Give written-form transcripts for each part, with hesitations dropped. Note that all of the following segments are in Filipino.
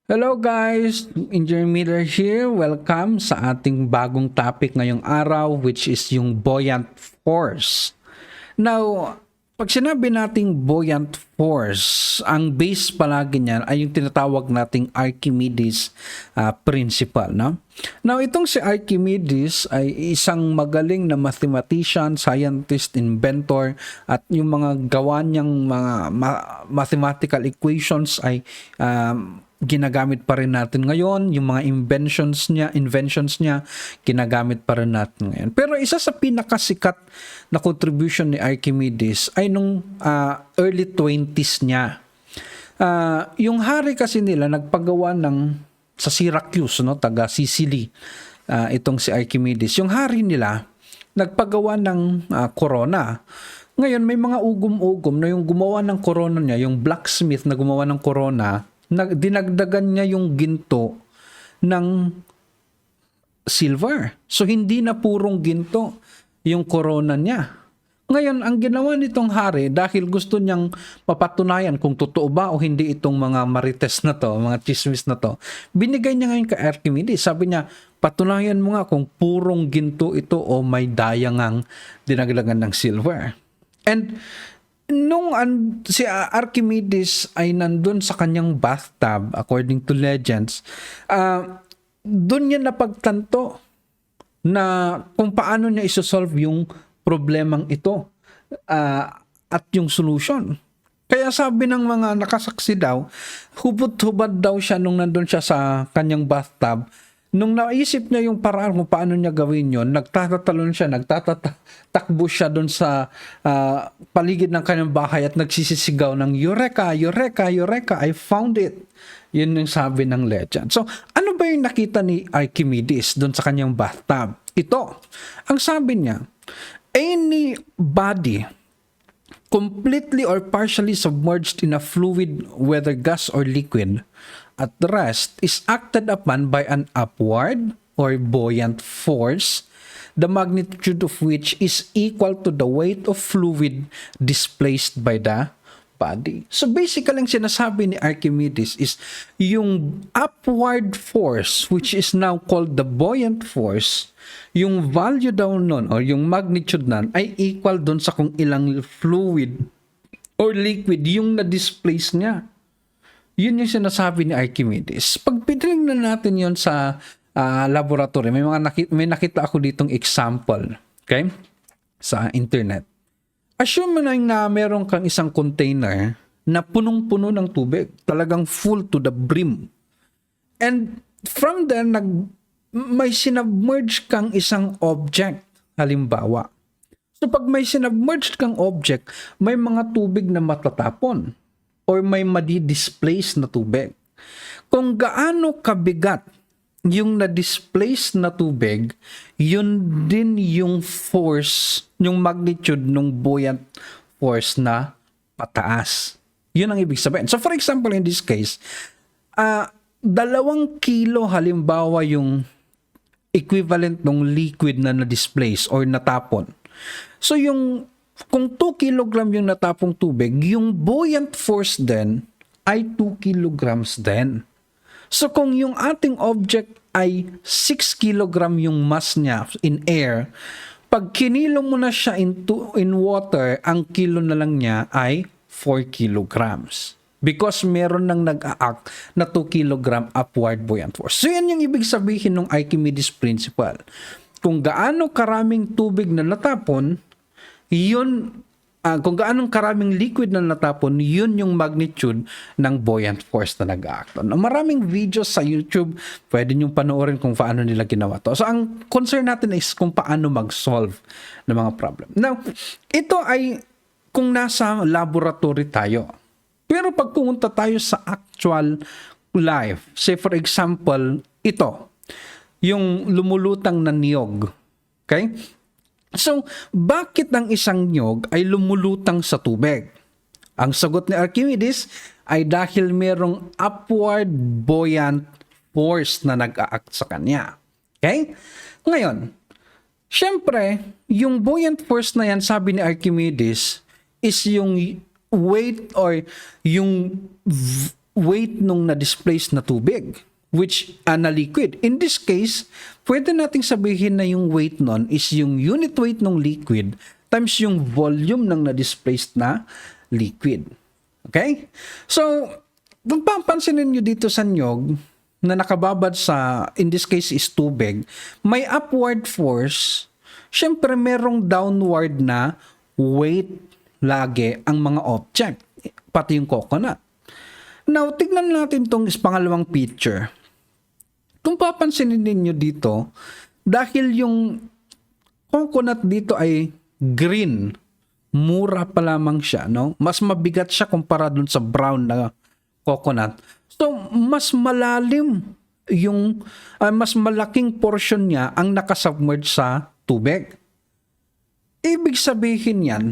Hello guys, Engineer Miller here. Welcome sa ating bagong topic ngayong araw, which is yung buoyant force. Now, pag sinabi nating buoyant force, ang base palagi niyan ay yung tinatawag nating Archimedes Principle. No? Now, itong si Archimedes ay isang magaling na mathematician, scientist, inventor, at yung mga gawa niyang mga mathematical equations ay ginagamit pa rin natin ngayon. Yung mga inventions niya, ginagamit pa rin natin ngayon. Pero isa sa pinakasikat na contribution ni Archimedes ay nung early 20s niya. Yung hari kasi nila nagpagawa sa Syracuse, no, taga Sicily, itong si Archimedes. Yung hari nila nagpagawa ng corona. Ngayon may mga ugom-ugom na yung gumawa ng corona niya, yung blacksmith na gumawa ng corona, dinagdagan niya yung ginto ng silver. So, hindi na purong ginto yung corona niya. Ngayon, ang ginawa nitong hari, dahil gusto niyang mapatunayan kung totoo ba o hindi itong mga marites na to, mga chismis na to, binigay niya ngayon kay Archimedes. Sabi niya, patunayan mo nga kung purong ginto ito o may dayangang dinagdagan ng silver. And nung si Archimedes ay nandun sa kanyang bathtub, according to legends, doon niya napagtanto na kung paano niya isosolve yung problemang ito at yung solution. Kaya sabi ng mga nakasaksi daw, hubot-hubad daw siya nung nandun siya sa kanyang bathtub. Nung naisip niya yung paraan kung paano niya gawin yon, nagtatatalon siya, nagtatakbo siya doon sa paligid ng kanyang bahay at nagsisisigaw ng Eureka, Eureka, Eureka, I found it. Yun yung sabi ng legend. So, ano ba yung nakita ni Archimedes doon sa kanyang bathtub? Ito, ang sabi niya, any body completely or partially submerged in a fluid, whether gas or liquid, at rest is acted upon by an upward or buoyant force, the magnitude of which is equal to the weight of fluid displaced by the body. So basically, ang sinasabi ni Archimedes is yung upward force, which is now called the buoyant force, yung value daw nun or yung magnitude nun ay equal dun sa kung ilang fluid or liquid yung na-displace niya. Yun yung sinasabi ni Archimedes. Pag pinignan natin yon sa laboratory, may nakita ako ditong example, okay, sa internet. Assume mo na meron kang isang container na punong-puno ng tubig, talagang full to the brim. And from there, may sinubmerge kang isang object, halimbawa. So pag may sinubmerged kang object, may mga tubig na matatapon or may madi-displace na tubig. Kung gaano kabigat yung na-displace na tubig, yun din yung force, yung magnitude ng buoyant force na pataas. Yun ang ibig sabihin. So for example, in this case, 2 kilo halimbawa yung equivalent ng liquid na na-displace or natapon. So kung 2 kilogram yung natapong tubig, yung buoyant force din ay 2 kilograms din. So kung yung ating object ay 6 kilogram yung mass niya in air, pag kinilo mo na siya in water, ang kilo na lang niya ay 4 kilograms. Because meron nang nag-a-act na 2 kilogram upward buoyant force. So yan yung ibig sabihin ng Archimedes Principle. Kung gaano karaming tubig na natapon, kung gaano karaming liquid na natapon, yun yung magnitude ng buoyant force na nag-act. Maraming videos sa YouTube, pwede nyo panoorin kung paano nila ginawa to. So ang concern natin is kung paano mag-solve ng mga problem. Now, ito ay kung nasa laboratory tayo. Pero pag pumunta tayo sa actual life, say for example, ito, yung lumulutang na niyog. Okay? So, bakit ang isang niyog ay lumulutang sa tubig? Ang sagot ni Archimedes ay dahil merong upward buoyant force na nag-a-act sa kanya. Okay? Ngayon, syempre, yung buoyant force na yan, sabi ni Archimedes, is yung weight or yung weight nung na-displace na tubig, which na liquid. In this case, pwede nating sabihin na yung weight nun is yung unit weight ng liquid times yung volume ng na-displaced na liquid. Okay? So, kung papansinin nyo dito sa nyog na nakababad sa, in this case is tubig, may upward force, syempre merong downward na weight lagi ang mga object, pati yung coconut. Now, tignan natin itong pangalawang picture. Kung papansinin ninyo dito, dahil yung coconut dito ay green, mura pa lamang siya, no? Mas mabigat siya kumpara dun sa brown na coconut. So, mas malalim yung, mas malaking portion niya ang nakasubmerge sa tubig. Ibig sabihin yan,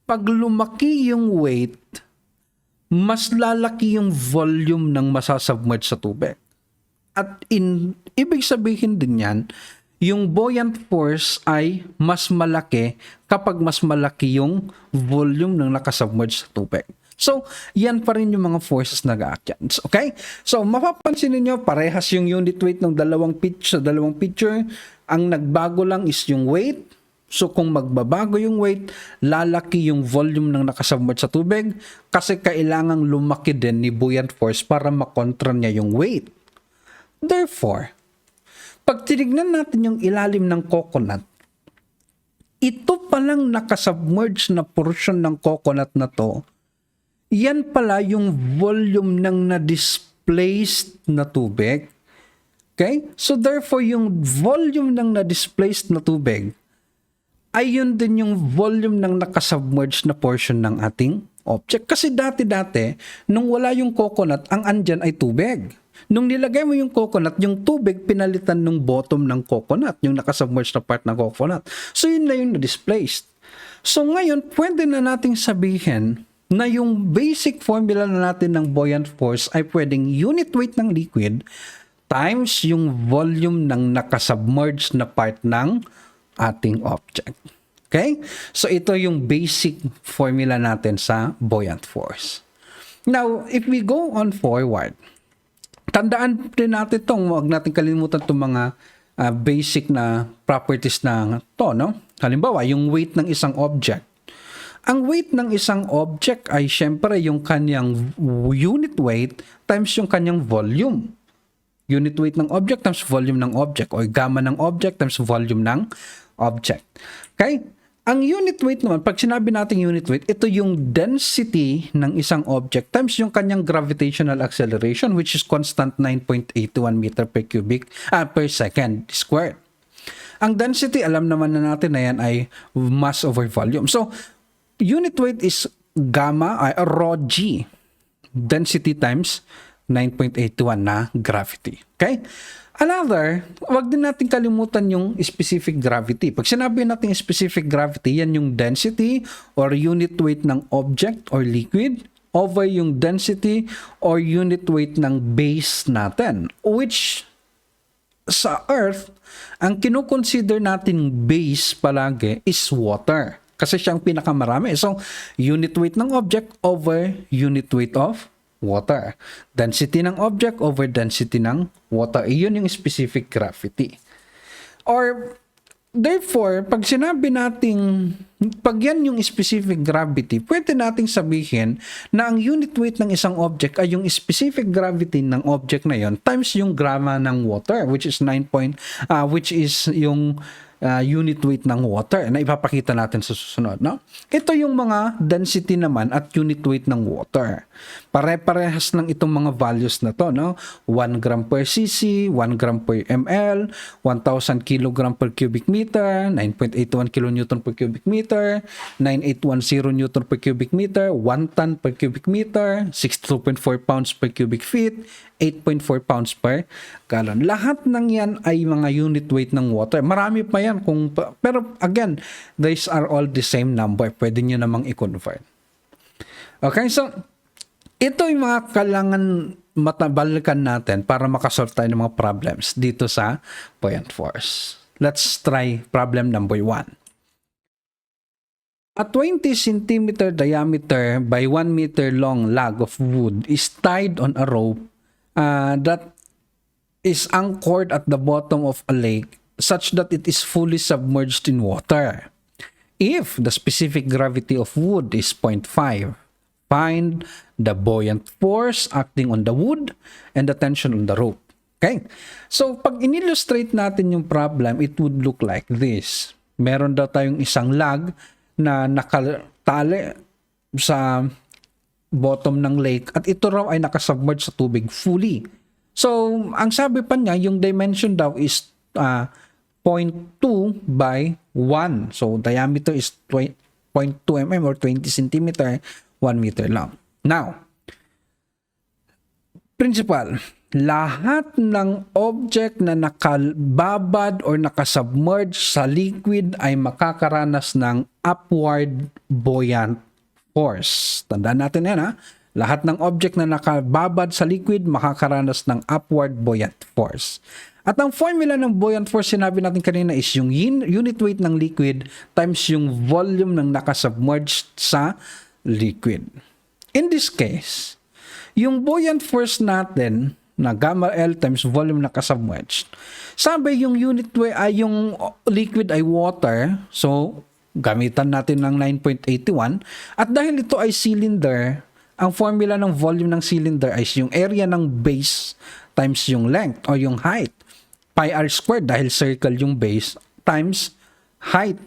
pag lumaki yung weight, mas lalaki yung volume ng masasubmerge sa tubig. At ibig sabihin din yan, yung buoyant force ay mas malaki kapag mas malaki yung volume ng nakasubmerge sa tubig. So, yan pa rin yung mga forces na nag-aakyat. Okay? So, mapapansin niyo parehas yung unit weight ng dalawang picture. Ang nagbago lang is yung weight. So, kung magbabago yung weight, lalaki yung volume ng nakasubmerge sa tubig kasi kailangang lumaki din ni buoyant force para makontra niya yung weight. Therefore, pag tinignan natin yung ilalim ng coconut, ito palang nakasubmerge na portion ng coconut na to, yan pala yung volume ng na-displaced na tubig. Okay? So therefore, yung volume ng na-displaced na tubig, ay yun din yung volume ng nakasubmerge na portion ng ating object. Kasi dati-dati, nung wala yung coconut, ang andyan ay tubig. Nung nilagay mo yung coconut, yung tubig pinalitan ng bottom ng coconut, yung nakasubmerged na part ng coconut. So yun na yung na-displaced. So ngayon, pwede na nating sabihin na yung basic formula na natin ng buoyant force ay pwedeng unit weight ng liquid times yung volume ng nakasubmerged na part ng ating object. Okay? So ito yung basic formula natin sa buoyant force. Now, if we go on forward, tandaan din natin itong, huwag natin kalimutan itong mga basic na properties na to, no? Halimbawa, yung weight ng isang object. Ang weight ng isang object ay syempre yung kanyang unit weight times yung kanyang volume. Unit weight ng object times volume ng object, o gamma ng object times volume ng object. Okay? Ang unit weight naman, pag sinabi natin unit weight, ito yung density ng isang object times yung kanyang gravitational acceleration, which is constant 9.81 meter per second squared. Ang density, alam naman na natin na yan ay mass over volume. So, unit weight is gamma, rho g, density times 9.81 na gravity. Okay? Another, wag din natin kalimutan yung specific gravity. Pag sinabi natin specific gravity, yan yung density or unit weight ng object or liquid over yung density or unit weight ng base natin. Which, sa Earth, ang kinukonsider natin base palagi is water. Kasi siyang pinakamarami. So, unit weight ng object over unit weight of water. Density ng object over density ng water. Iyon yung specific gravity. Or, therefore, pag sinabi nating, pag yan yung specific gravity, pwede nating sabihin na ang unit weight ng isang object ay yung specific gravity ng object na yon times yung gamma ng water, which is which is yung unit weight ng water na ipapakita natin sa susunod, no? Ito yung mga density naman at unit weight ng water. Pare-parehas lang itong mga values na to, no? 1 gram per cc, 1 gram per ml, 1,000 kilogram per cubic meter, 9.81 kilonewton per cubic meter, 9810 newton per cubic meter, 1 ton per cubic meter, 62.4 pounds per cubic feet, 8.4 pounds per gallon. Lahat ng yan ay mga unit weight ng water. Marami pa yan. Pero again, these are all the same number. Pwede nyo namang i-convert. Okay, so ito yung mga kailangan matabalikan natin para makasolve tayo ng mga problems dito sa buoyant force. Let's try problem number 1. A 20 centimeter diameter by 1 meter long log of wood is tied on a rope that is anchored at the bottom of a lake such that it is fully submerged in water. If the specific gravity of wood is 0.5, find the buoyant force acting on the wood and the tension on the rope. Okay? So, pag in-illustrate natin yung problem, it would look like this. Meron daw tayong isang log na nakatali sa bottom ng lake at ito raw ay nakasubmerge sa tubig fully. So, ang sabi pa niya, yung dimension daw is 0.2 by 1. So, diameter is 0.2 mm or 20 centimeter, 1 meter long. Now, principal, lahat ng object na nakababad or nakasubmerge sa liquid ay makakaranas ng upward buoyant force. Tandaan natin yan, ha? Lahat ng object na nakababad sa liquid makakaranas ng upward buoyant force. At ang formula ng buoyant force, sinabi natin kanina, is yung unit weight ng liquid times yung volume ng nakasubmerged sa liquid. In this case, yung buoyant force natin na gamma L times volume nakasubmerged, sabi yung unit weight ay yung liquid ay water, so gamitan natin ng 9.81, at dahil ito ay cylinder, ang formula ng volume ng cylinder ay yung area ng base times yung length o yung height. Pi r squared dahil circle yung base times height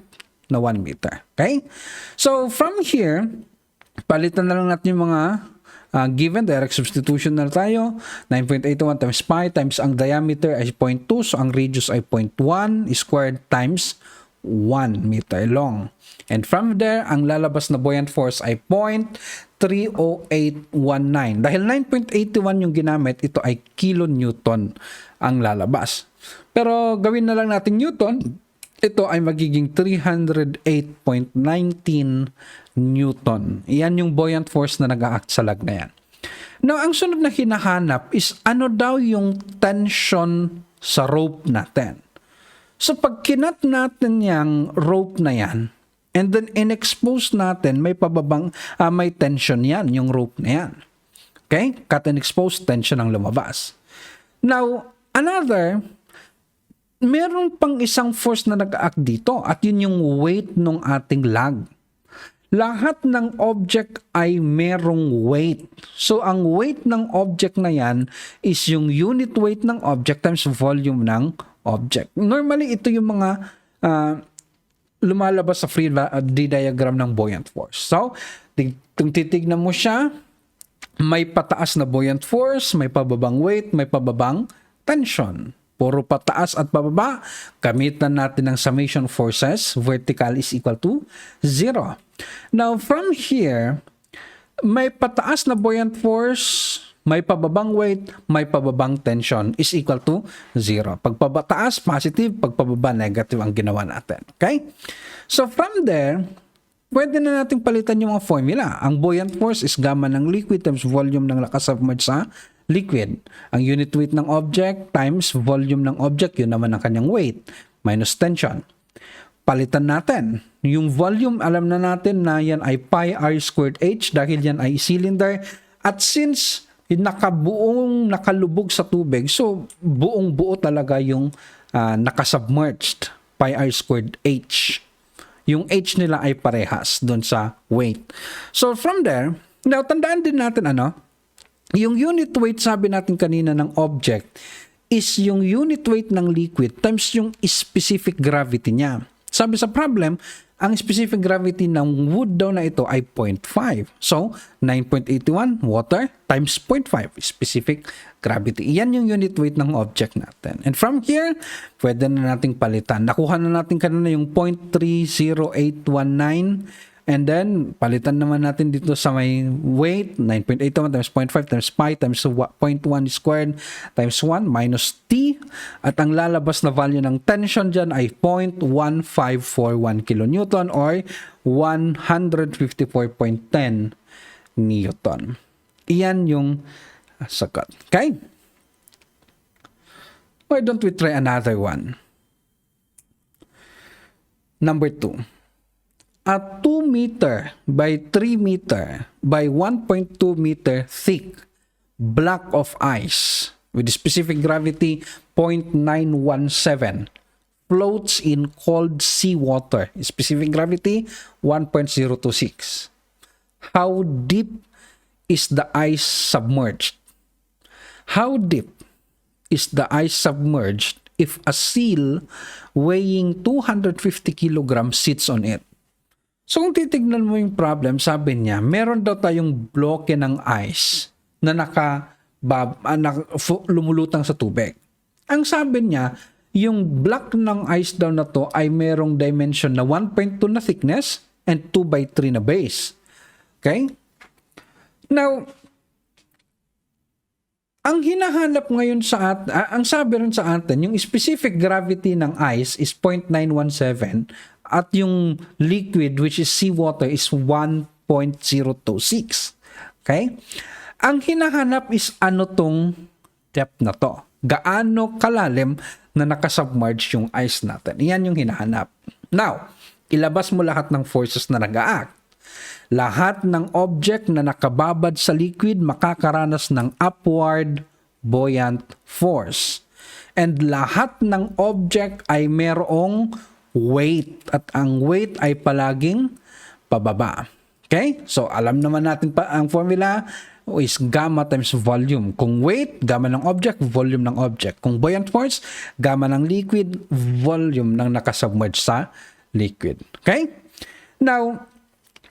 na 1 meter. Okay? So, from here, palitan na lang natin yung mga given. Direct substitution na tayo. 9.81 times pi times ang diameter ay 0.2. So, ang radius ay 0.1 squared times 1 meter long. And from there, ang lalabas na buoyant force ay 0.30819. Dahil 9.81 yung ginamit, ito ay kilonewton ang lalabas. Pero gawin na lang natin newton, ito ay magiging 308.19 newton. Iyan yung buoyant force na nag-a-act sa lag na yan. Now, ang sunod na hinahanap is ano daw yung tension sa rope natin. So, pag kinat natin yung rope na yan, and then in-expose natin, may pababang, may tension yan, yung rope na yan. Okay? Cut and expose, tension ang lumabas. Now, meron pang isang force na nag-act dito, at yun yung weight ng ating log. Lahat ng object ay merong weight. So, ang weight ng object na yan is yung unit weight ng object times volume ng object. Normally, ito yung mga lumalabas sa free diagram ng buoyant force. So, kung titignan mo siya, may pataas na buoyant force, may pababang weight, may pababang tension. Puro pataas at pababa, gamitan natin ng summation forces. Vertical is equal to 0. Now, from here, may pataas na buoyant force, may pababang weight, may pababang tension is equal to 0. Pag pabataas, positive. Pag pababa, negative ang ginawa natin. Okay? So, from there, pwede na natin palitan yung mga formula. Ang buoyant force is gamma ng liquid times volume ng nakasubmerged sa liquid. Ang unit weight ng object times volume ng object, yun naman ang kanyang weight, minus tension. Palitan natin. Yung volume, alam na natin na yan ay pi r squared h dahil yan ay cylinder. At since nakalubog sa tubig, so buong buo talaga yung nakasubmerged, pi r squared h. Yung h nila ay parehas doon sa weight. So from there, now tandaan din natin yung unit weight, sabi natin kanina, ng object is yung unit weight ng liquid times yung specific gravity niya. Sabi sa problem, ang specific gravity ng wood daw na ito ay 0.5. So, 9.81 water times 0.5 specific gravity. Iyan yung unit weight ng object natin. And from here, pwede na nating palitan. Nakuha na natin kanina yung 0.30819. And then, palitan naman natin dito sa may weight, 9.81 times 0.5 times pi times 0.1 squared times 1 minus t. At ang lalabas na value ng tension dyan ay 0.1541 kilonewton or 154.10 newton. Iyan yung sagot. Okay? Why don't we try another one? Number 2. a 2 meter by 3 meter by 1.2 meter thick block of ice with specific gravity 0.917 floats in cold seawater. Specific gravity 1.026. How deep is the ice submerged? How deep is the ice submerged if a seal weighing 250 kilograms sits on it? So kung titignan mo yung problem, sabi niya, meron daw tayong bloke ng ice na lumulutang sa tubig. Ang sabi niya, yung block ng ice daw na to ay merong dimension na 1.2 na thickness and 2 by 3 na base. Okay? Now, ang hinahanap ngayon ang sabi rin sa atin, yung specific gravity ng ice is 0.917 at yung liquid which is seawater is 1.026. Okay? Ang hinahanap is ano tong depth na to. Gaano kalalim na nakasubmerge yung ice natin. Iyan yung hinahanap. Now, ilabas mo lahat ng forces na nag-a-act. Lahat ng object na nakababad sa liquid makakaranas ng upward buoyant force. And lahat ng object ay merong weight. At ang weight ay palaging pababa. Okay? So, alam naman natin pa ang formula is gamma times volume. Kung weight, gamma ng object, volume ng object. Kung buoyant force, gamma ng liquid, volume ng nakasubmerge sa liquid. Okay? Now,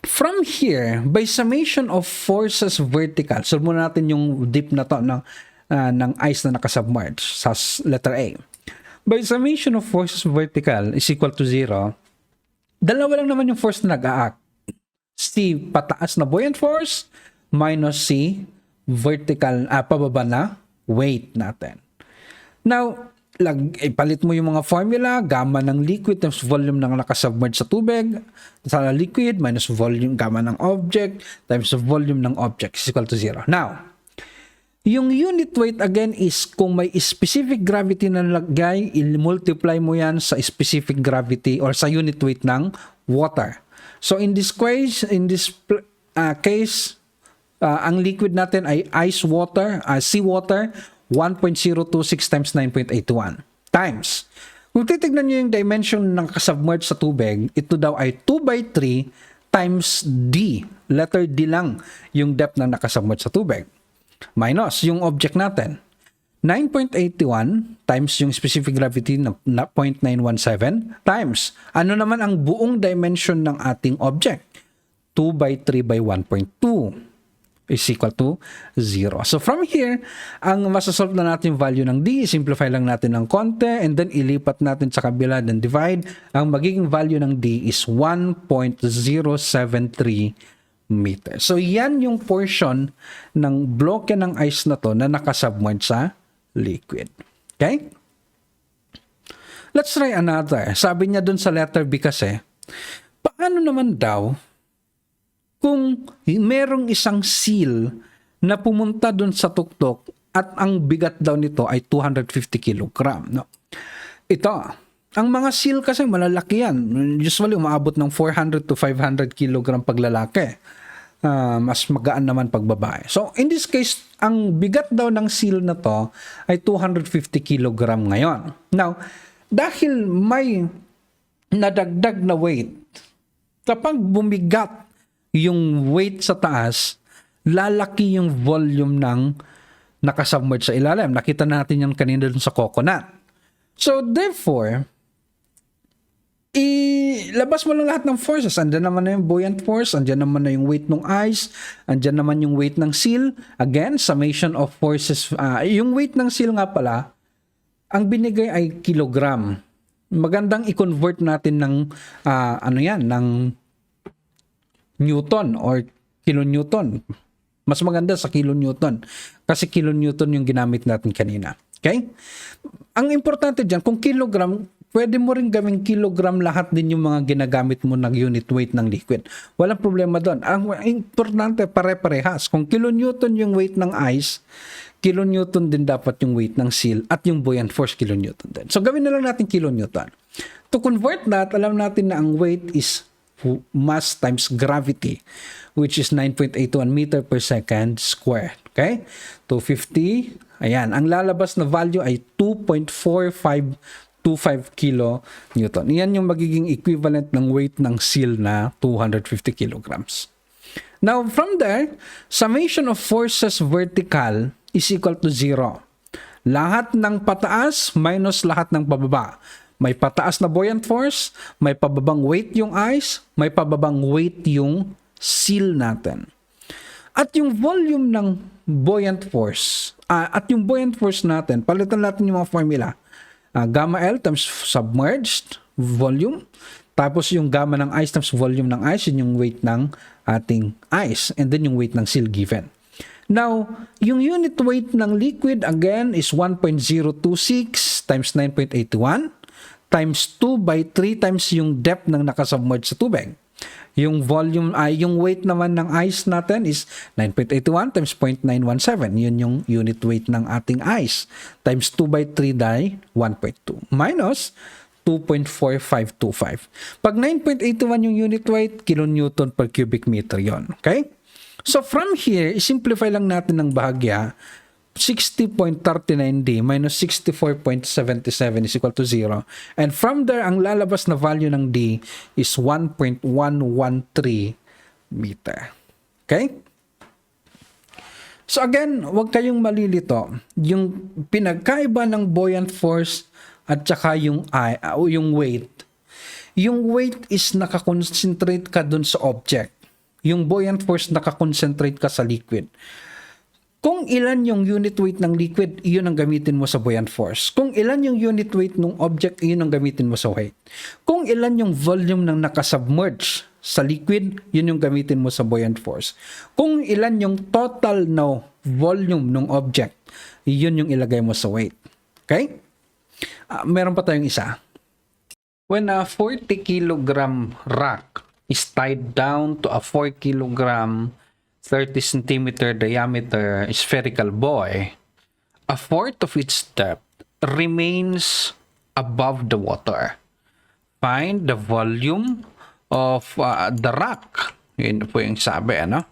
from here, by summation of forces vertical, so muna natin yung deep na to ng ice na nakasubmerge sa letter A. By summation of forces vertical is equal to 0, dalawa lang naman yung force na nag-a-act. C, pataas na buoyant force, minus C, vertical, pababa na weight natin. Now, ipalit mo yung mga formula, gamma ng liquid times volume ng nakasubmerge sa tubig, sa liquid minus volume, gamma ng object times volume ng object is equal to 0. Now, yung unit weight again is kung may specific gravity na nalagay, i-multiply mo yan sa specific gravity or sa unit weight ng water. So in this case, ang liquid natin ay seawater, 1.026 times 9.81 times. Kung titignan nyo yung dimension ng kasubmerged sa tubig, ito daw ay 2 by 3 times D. Letter D lang yung depth ng nakasubmerged sa tubig. Minus yung object natin. 9.81 times yung specific gravity na 0.917 times. Ano naman ang buong dimension ng ating object? 2 by 3 by 1.2 is equal to 0. So from here, ang masasolve na natin yung value ng D, simplify lang natin ng konti, and then ilipat natin sa kabila, then divide. Ang magiging value ng D is 1.073 meters. So yan yung portion ng bloke ng ice na to na nakasubmerge sa liquid. Okay? Let's try another. Sabi niya dun sa letter B kasi, paano naman daw kung merong isang seal na pumunta dun sa tuktok at ang bigat daw nito ay 250 kilogram. No? Ito, ang mga seal kasi malalaki yan. Usually umaabot ng 400 to 500 kilogram pag lalaki. Mas magaan naman pag babae. So in this case, ang bigat daw ng seal na to ay 250 kilogram ngayon. Now, dahil may nadagdag na weight, kapag bumigat yung weight sa taas, lalaki yung volume ng nakasubmerge sa ilalim. Nakita natin yan kanina dun sa coconut. So therefore, ilabas mo lang lahat ng forces. Andyan naman na yung buoyant force, andyan naman na yung weight ng ice, andyan naman yung weight ng seal. Again, summation of forces. Yung weight ng seal nga pala, ang binigay ay kilogram. Magandang i-convert natin ng ng Newton or kilonewton. Mas maganda sa kilonewton kasi kilonewton yung ginamit natin kanina. Okay? Ang importante dyan, kung kilogram, pwede mo rin gawing kilogram lahat din yung mga ginagamit mo ng unit weight ng liquid. Walang problema doon. Ang importante, pare-parehas. Kung kilonewton yung weight ng ice, kilonewton din dapat yung weight ng seal at yung buoyant force kilonewton din. So gawin na lang natin kilonewton. To convert that, alam natin na ang weight is mass times gravity, which is 9.81 meter per second squared. Okay? 250. Ayan. Ang lalabas na value ay 2.4525 kilo Newton. Yan yung magiging equivalent ng weight ng seal na 250 kilograms. Now, from there, summation of forces vertical is equal to 0. Lahat ng pataas minus lahat ng pababa. May pataas na buoyant force, may pababang weight yung ice, may pababang weight yung seal natin. At yung volume ng buoyant force, natin, palitan natin yung mga formula. Gamma L times submerged volume, tapos yung gamma ng ice times volume ng ice, yun yung weight ng ating ice, and then yung weight ng seal given. Now, yung unit weight ng liquid again is 1.026 times 9.81 times 2 by 3 times yung depth ng nakasubmerged sa tubig. Yung volume ay yung weight naman ng ice natin is 9.81 times 0.917. Yun yung unit weight ng ating ice times 2 by 3 by 1.2 minus 2.4525. Pag 9.81 yung unit weight, kilonewton per cubic meter yon. Okay? So from here, simplify lang natin ng bahagya. 60.39D minus 64.77 is equal to 0. And from there, ang lalabas na value ng D is 1.113 meter. Okay? So again, huwag kayong malilito. Yung pinagkaiba ng buoyant force at saka yung weight. Yung weight is nakakonsentrate ka dun sa object. Yung buoyant force nakakonsentrate ka sa liquid. Kung ilan yung unit weight ng liquid, iyon ang gamitin mo sa buoyant force. Kung ilan yung unit weight ng object, iyon ang gamitin mo sa weight. Kung ilan yung volume ng nakasubmerge sa liquid, yun yung gamitin mo sa buoyant force. Kung ilan yung total na volume ng object, iyon yung ilagay mo sa weight. Okay? Meron pa tayong isa. When a 40 kilogram rock is tied down to a 4 kilogram 30 centimeter diameter spherical buoy, a fourth of its depth remains above the water. Find the volume of the rock. Yun po yung sabi, ano?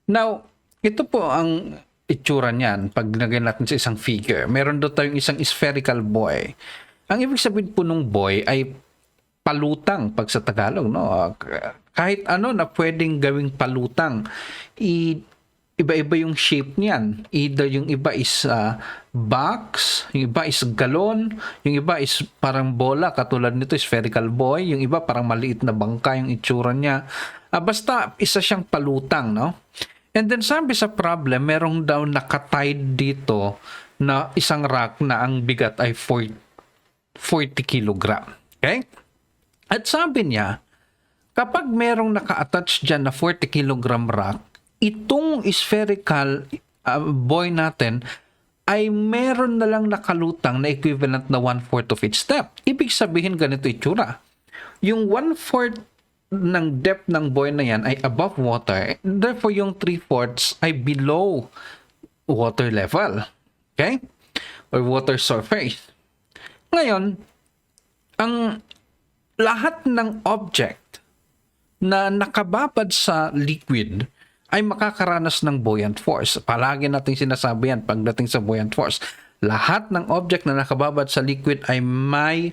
Now, ito po ang itsura niyan pag nilagay natin sa isang figure. Meron daw tayong isang spherical buoy. Ang ibig sabihin po ng buoy ay palutang pag sa Tagalog, no? Kahit ano na pwedeng gawing palutang. Iba-iba yung shape niyan. Either yung iba is box, yung iba is galon, yung iba is parang bola, katulad nito spherical buoy, yung iba parang maliit na bangka yung itsura niya. Basta isa siyang palutang, no? And then sabi sa problem, merong daw nakatied dito na isang rock na ang bigat ay 40 kilogram. Okay? At sabi niya, kapag merong naka-attach dyan na 40 kilogram rock, itong spherical buoy natin ay meron na lang nakalutang na equivalent na 1/4 of its depth. Ibig sabihin ganito itsura. Yung 1/4 ng depth ng buoy na yan ay above water. Therefore, yung 3/4 ay below water level. Okay? Or water surface. Ngayon, ang lahat ng object na nakababad sa liquid ay makakaranas ng buoyant force. Palagi natin sinasabi yan pagdating sa buoyant force. Lahat ng object na nakababad sa liquid ay may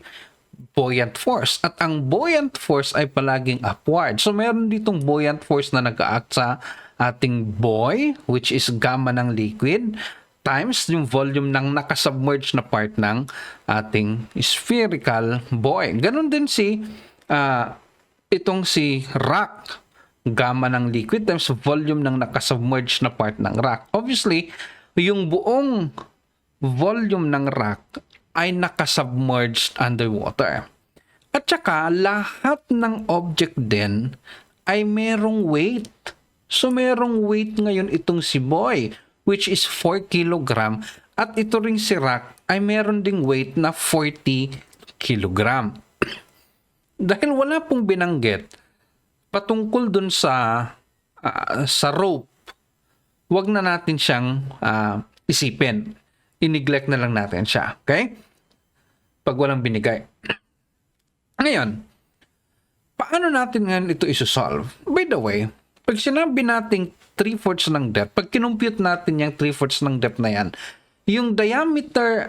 buoyant force. At ang buoyant force ay palaging upward. So, meron ditong buoyant force na nag-act sa ating buoy, which is gamma ng liquid, times yung volume ng nakasubmerged na part ng ating spherical buoy. Ganon din itong si rock, gamma ng liquid times volume ng nakasubmerged na part ng rock. Obviously, yung buong volume ng rock ay nakasubmerged underwater. At saka, lahat ng object din ay merong weight. So, merong weight ngayon itong si buoy, which is 4 kilogram. At ito ring si rock ay meron ding weight na 40 kilogram. Dahil wala pong binanggit patungkol dun sa rope, wag na natin siyang isipin. I-neglect na lang natin siya. Okay? Pag walang binigay. Ngayon, Paano natin ngayon ito isosolve? By the way, pag sinabi nating 3/4 ng depth, pag kinumpute natin yung 3/4 ng depth na yan, yung diameter,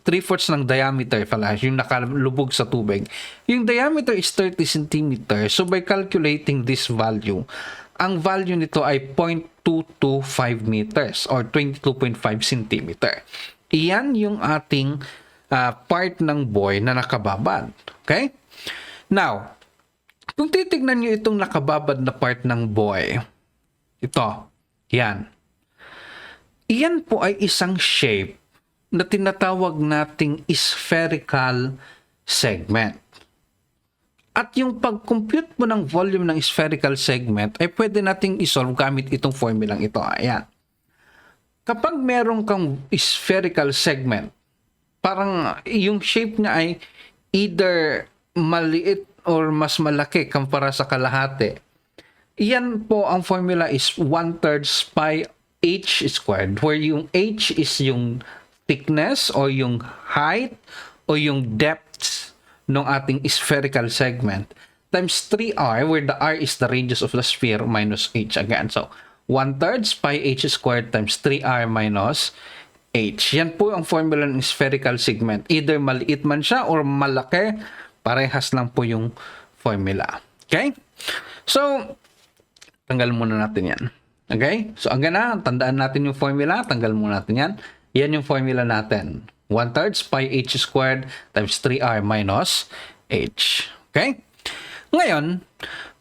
3/4 ng diameter pala, yung nakalubog sa tubig, yung diameter is 30 centimeters. So by calculating this value, ang value nito ay 0.225 meters or 22.5 centimeter. Iyan yung ating part ng buoy na nakababad. Okay? Now, kung titignan nyo itong nakababad na part ng buoy, ito, yan. Iyan po ay isang shape na tinatawag nating spherical segment. At yung pag-compute mo ng volume ng spherical segment ay pwede nating isolve gamit itong formulang ito. Ayan. Kapag meron kang spherical segment, parang yung shape niya ay either maliit or mas malaki kumpara sa kalahati. Iyan po ang formula is 1/3 pi h squared, where yung h is yung thickness or yung height o yung depth ng ating spherical segment times 3r, where the r is the radius of the sphere minus h again. So 1/3 pi h squared times 3r minus h. Yan po ang formula ng spherical segment. Either maliit man siya or malaki, parehas lang po yung formula. Okay? So, tanggal muna natin yan. Okay? So, hanggang na, tandaan natin yung formula, tanggal muna natin yan. Yan yung formula natin. 1/3 pi h squared times 3r minus h. Okay? Ngayon,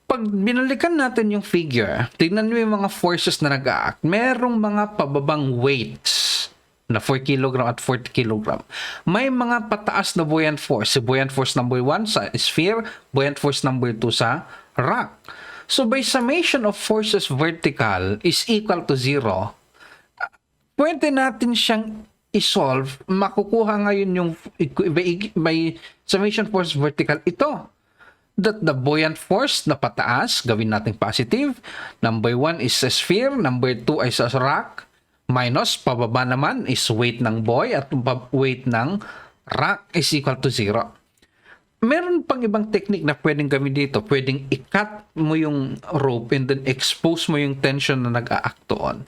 pag binalikan natin yung figure, tignan nyo yung mga forces na nag-act. Merong mga pababang weights na 4 kg at 40 kg. May mga pataas na buoyant force. Si buoyant force number 1 sa sphere, buoyant force number 2 sa rock. So by summation of forces vertical is equal to 0, pwede natin siyang isolve. Makukuha ngayon yung by summation force vertical ito. That the buoyant force na pataas, gawin natin positive. Number 1 is sa sphere, number 2 ay sa rock. Minus, pababa naman is weight ng buoy at weight ng rock is equal to 0. Meron pang ibang technique na pwedeng gawin dito. Pwedeng i-cut mo yung rope and then expose mo yung tension na nag-a-act doon.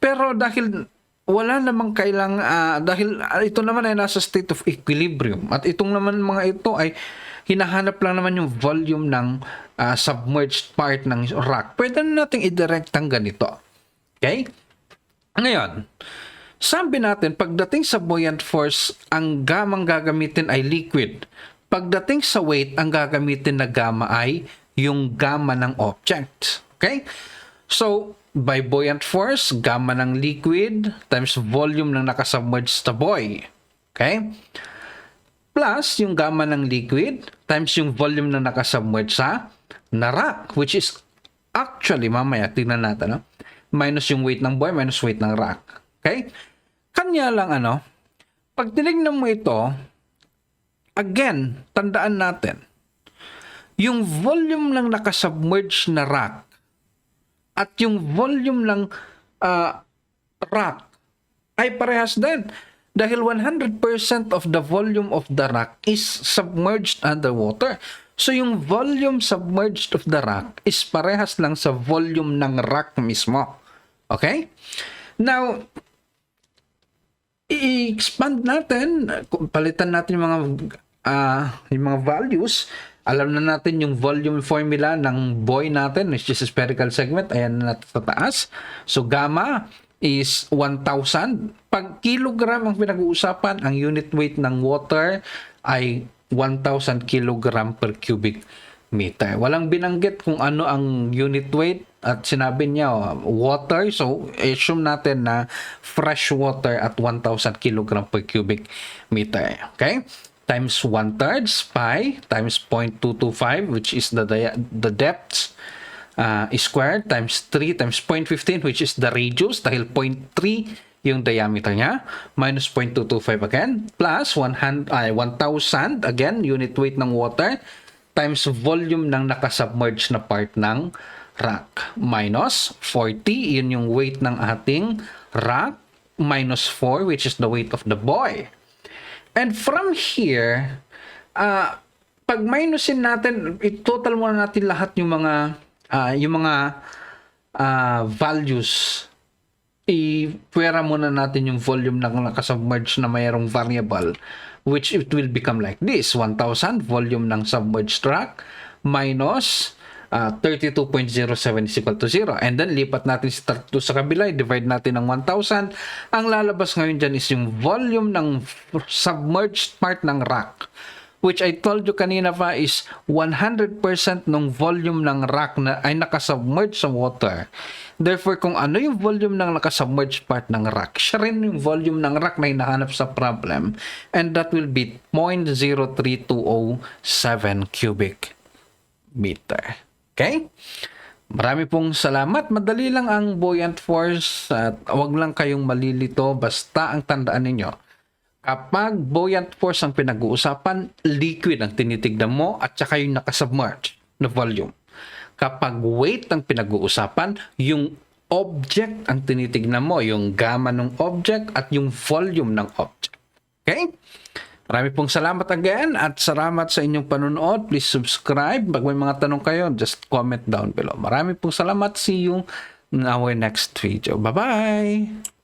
Pero dahil wala namang dahil ito naman ay nasa state of equilibrium at itong naman mga ito ay hinahanap lang naman yung volume ng submerged part ng rock. Pwede na natin i-direct ang ganito. Okay? Ngayon, sabi natin, pagdating sa buoyant force, ang gamang gagamitin ay liquid. Pagdating sa weight, ang gagamitin na gamma ay yung gamma ng object. Okay? So, by buoyant force, gamma ng liquid times volume ng nakasubmerged sa buoy. Okay? Plus, yung gamma ng liquid times yung volume ng nakasubmerged sa rock, which is actually, mamaya, tignan natin, no? Minus yung weight ng buoy, minus weight ng rock. Okay? Kanya lang, pag tinignan mo ito, again, tandaan natin, yung volume ng nakasubmerged na rock at yung volume ng rock ay parehas din. Dahil 100% of the volume of the rock is submerged underwater. So, yung volume submerged of the rock is parehas lang sa volume ng rock mismo. Okay? Now, i-expand natin, palitan natin yung mga values. Alam na natin yung volume formula ng buoy natin, which is spherical segment. Ayan na natin sa taas. So, gamma is 1,000. Pag kilogram ang pinag-uusapan, ang unit weight ng water ay 1,000 kilogram per cubic meter. Walang binanggit kung ano ang unit weight at sinabi niya water. So, assume natin na fresh water at 1,000 kilogram per cubic meter. Okay? Times 1/3 pi times 0.225, which is the depth squared, times 3 times 0.15, which is the radius, dahil 0.3 yung diameter niya, minus 0.225 again, plus 1,000, again, unit weight ng water, times volume ng nakasubmerged na part ng rock, minus 40, yun yung weight ng ating rock, minus 4, which is the weight of the buoy. And from here, pag minusin natin, i-total muna natin lahat yung mga values. I-pwera muna natin yung volume ng nakasubmerged na mayroong variable, which it will become like this: 1,000 volume ng submerged rock minus 32.07 is equal to 0. And then lipat natin sa kabila, divide natin ng 1,000. Ang lalabas ngayon dyan is yung volume ng submerged part ng rock, which I told you kanina pa is 100% ng volume ng rock na ay nakasubmerged sa water. Therefore, kung ano yung volume ng nakasubmerged part ng rock, siya rin yung volume ng rock na hinahanap sa problem. And that will be 0.03207 cubic meter. Okay? Marami pong salamat. Madali lang ang buoyant force at wag lang kayong malilito. Basta ang tandaan ninyo, kapag buoyant force ang pinag-uusapan, liquid ang tinitignan mo at saka yung nakasubmerged na volume. Kapag weight ang pinag-uusapan, yung object ang tinitignan mo, yung gamma ng object at yung volume ng object. Okay? Marami pong salamat again at salamat sa inyong panunood. Please subscribe. Pag may mga tanong kayo, just comment down below. Marami pong salamat. See you in our next video. Bye-bye!